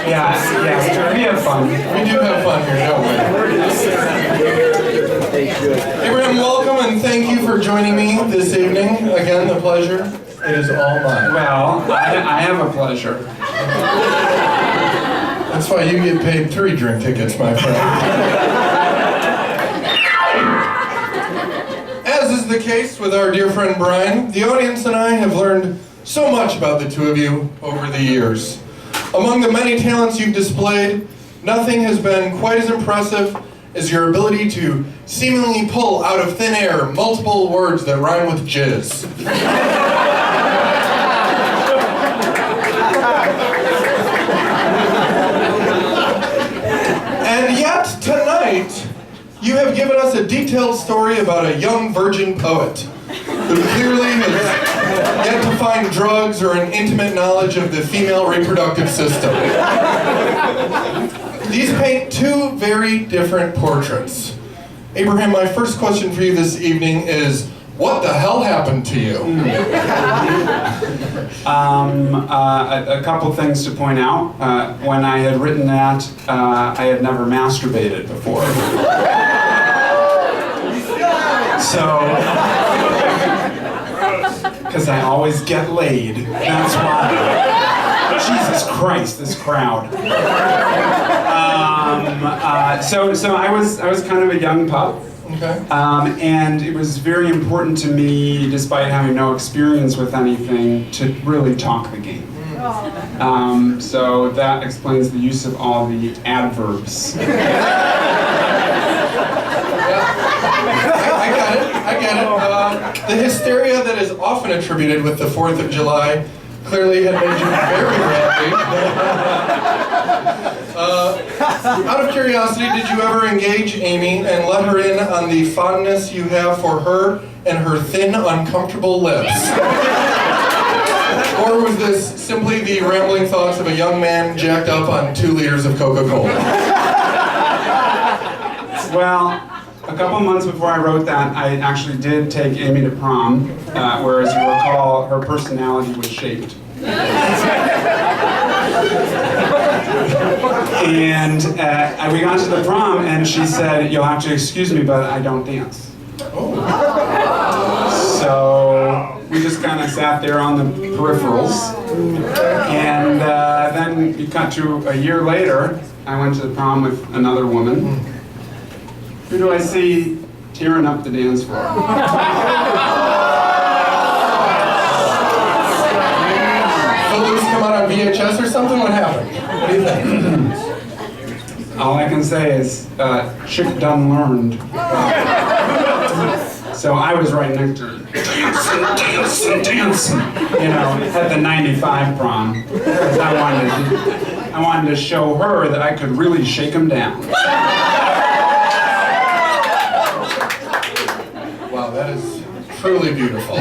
Yeah, we have fun. We do have fun here, don't we? Abraham, welcome and thank you for joining me this evening. Again, the pleasure. It is all mine. Well, I have a pleasure. That's why you get paid 3 drink tickets, my friend. As is the case with our dear friend Brian, the audience and I have learned so much about the two of you over the years. Among the many talents you've displayed, nothing has been quite as impressive as your ability to seemingly pull out of thin air multiple words that rhyme with jizz. And yet, tonight, you have given us a detailed story about a young virgin poet who clearly has yet to find drugs or an intimate knowledge of the female reproductive system. These paint 2 very different portraits. Abraham, my first question for you this evening is, what the hell happened to you? A couple things to point out. When I had written that, I had never masturbated before. So, because I always get laid. That's why. Jesus Christ, this crowd. So I was kind of a young pup. Okay. And it was very important to me, despite having no experience with anything, to really talk the game. So that explains the use of all the adverbs. I get it. The hysteria that is often attributed with the 4th of July clearly had made you very happy. Out of curiosity, did you ever engage Amy and let her in on the fondness you have for her and her thin, uncomfortable lips? Or was this simply the rambling thoughts of a young man jacked up on 2 liters of Coca-Cola? Well, a couple months before I wrote that, I actually did take Amy to prom, where, as you recall, her personality was shaped. And we got to the prom, and she said, "You'll have to excuse me, but I don't dance." Oh. So we just kind of sat there on the peripherals. And then we got to a year later, I went to the prom with another woman. Who do I see tearing up the dance floor? Footloose come out on VHS or something? What happened? What do you think? All I can say is, chick done learned. So I was right next to her. Dancing. You know, at the 95 prom. Because I wanted to show her that I could really shake him down. Wow, that is truly beautiful.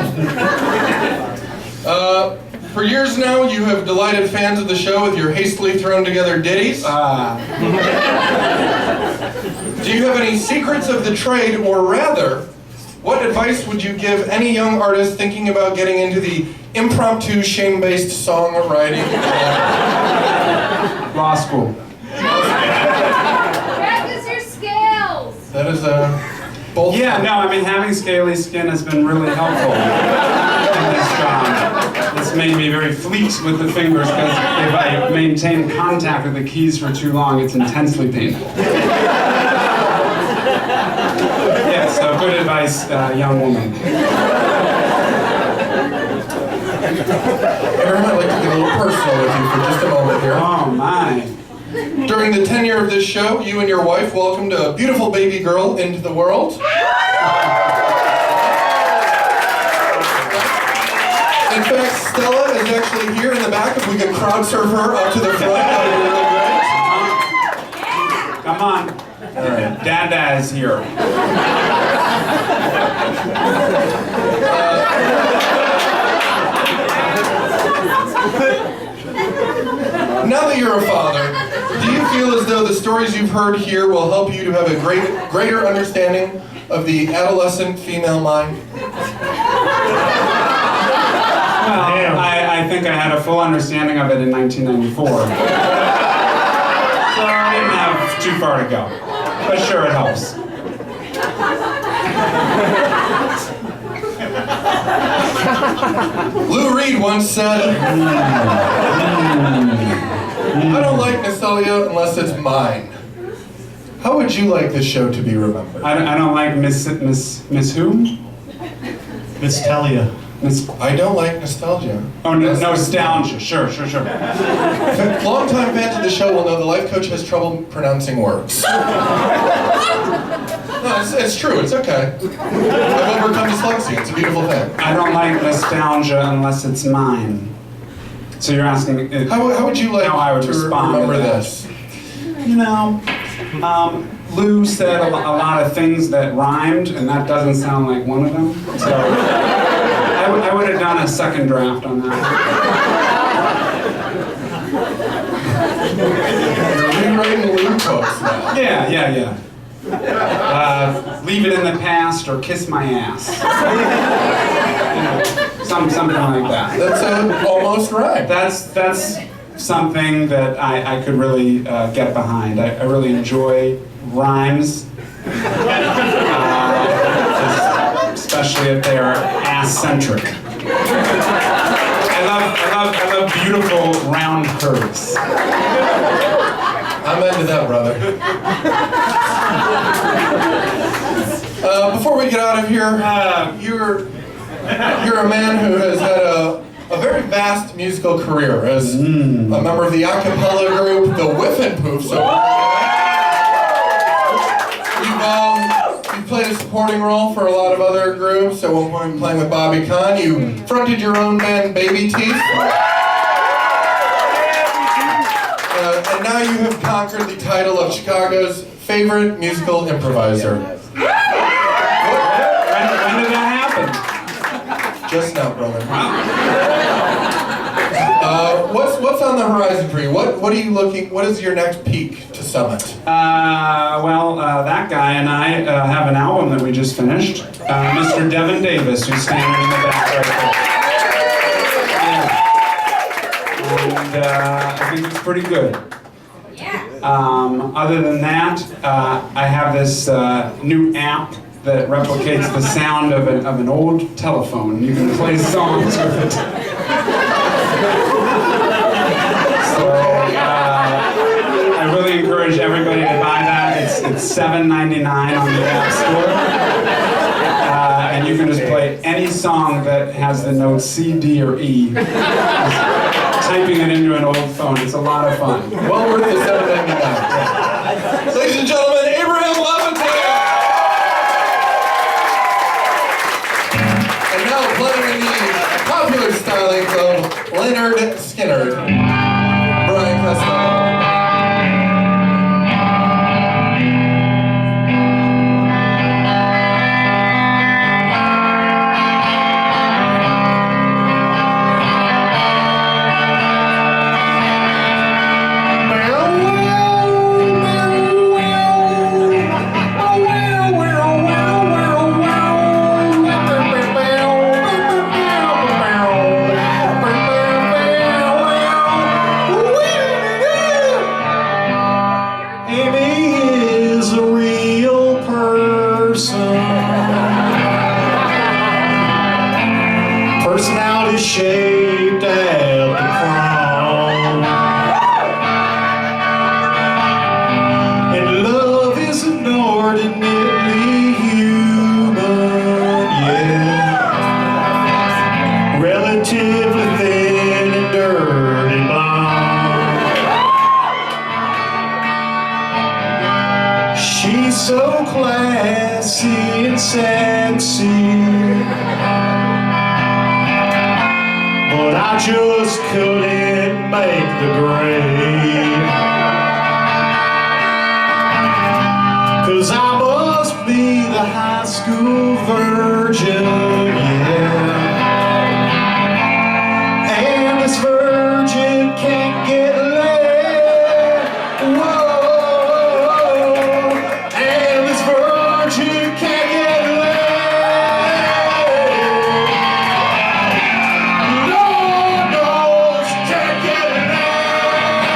For years now, you have delighted fans of the show with your hastily thrown together ditties. Do you have any secrets of the trade, or rather, what advice would you give any young artist thinking about getting into the impromptu, shame-based songwriting? Law school. Practice your scales! That is both. Yeah, no, I mean, having scaly skin has been really helpful in this job. It's made me very fleet with the fingers, because if I maintain contact with the keys for too long, it's intensely painful. Yeah, so good advice, young woman. Aaron, I'd like to get a little personal with you for just a moment here. Oh, my. During the tenure of this show, you and your wife welcomed a beautiful baby girl into the world. In fact, Stella is actually here in the back. If we could crowd surf her up to the front, that would be really great. Come on. All right. Dada is here. Now that you're a father, do you feel as though the stories you've heard here will help you to have a greater understanding of the adolescent female mind? Well, I think I had a full understanding of it in 1994. So I didn't have too far to go. But sure, it helps. Lou Reed once said, I don't like nostalgia unless it's mine. How would you like this show to be remembered? I don't like Miss who? Miss Talia. Miss. I don't like nostalgia. Oh, no, nostalgia. Sure. Longtime fans of the show will know the life coach has trouble pronouncing words. No, it's true. It's okay. I've overcome dyslexia. It's a beautiful thing. I don't like nostalgia unless it's mine. So you're asking How would you like how I would to respond remember to that? this? You know, Lou said a lot of things that rhymed, and that doesn't sound like one of them. So I would have done a second draft on that. You're rewriting Lou quotes now. Yeah. Leave it in the past or kiss my ass. Something like that. That's almost right. That's something that I could really get behind. I really enjoy rhymes, especially if they are ass-centric. I love beautiful round curves. I'm into that, brother. Before we get out of here, you're a man who has had a very vast musical career as a member of the a cappella group, the Whiffin' Poofs. You've played a supporting role for a lot of other groups. At one point, playing with Bobby Kahn, you fronted your own band, Baby Teeth. And now you have conquered the title of Chicago's favorite musical improviser. When did that happen? Just now, brother. What's on the horizon for you? What are you looking? What is your next peak to summit? That guy and I have an album that we just finished. Mr. Devin Davis, who's standing in the back right there. And I think it's pretty good. Other than that, I have this new app that replicates the sound of an old telephone. You can play songs with it. So I really encourage everybody to buy that. It's $7.99 on the App Store. And you can just play any song that has the notes C, D, or E. Typing it into an old phone. It's a lot of fun. Well worth the $7.99. Ladies and gentlemen, Abraham Levitan! And now playing in the popular stylings of Leonard Skinner, Brian Costello. Personality shaped at the crown, and love is inordinately human, yeah. Relatively thin and dirty blonde. She's so classy and sexy, but I just couldn't make the grade. 'Cause I must be the high school virgin, yeah. And this virgin can't get laid. Whoa. And this virgin can't get laid. Lord knows she can't get laid.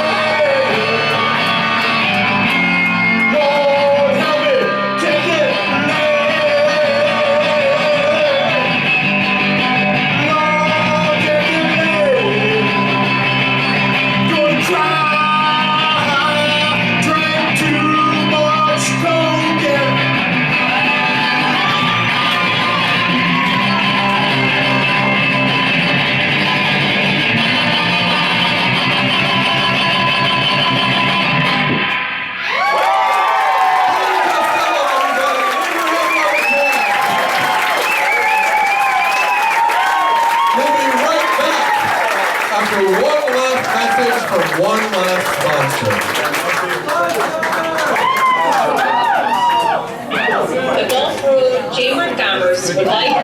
Chamber of Commerce would like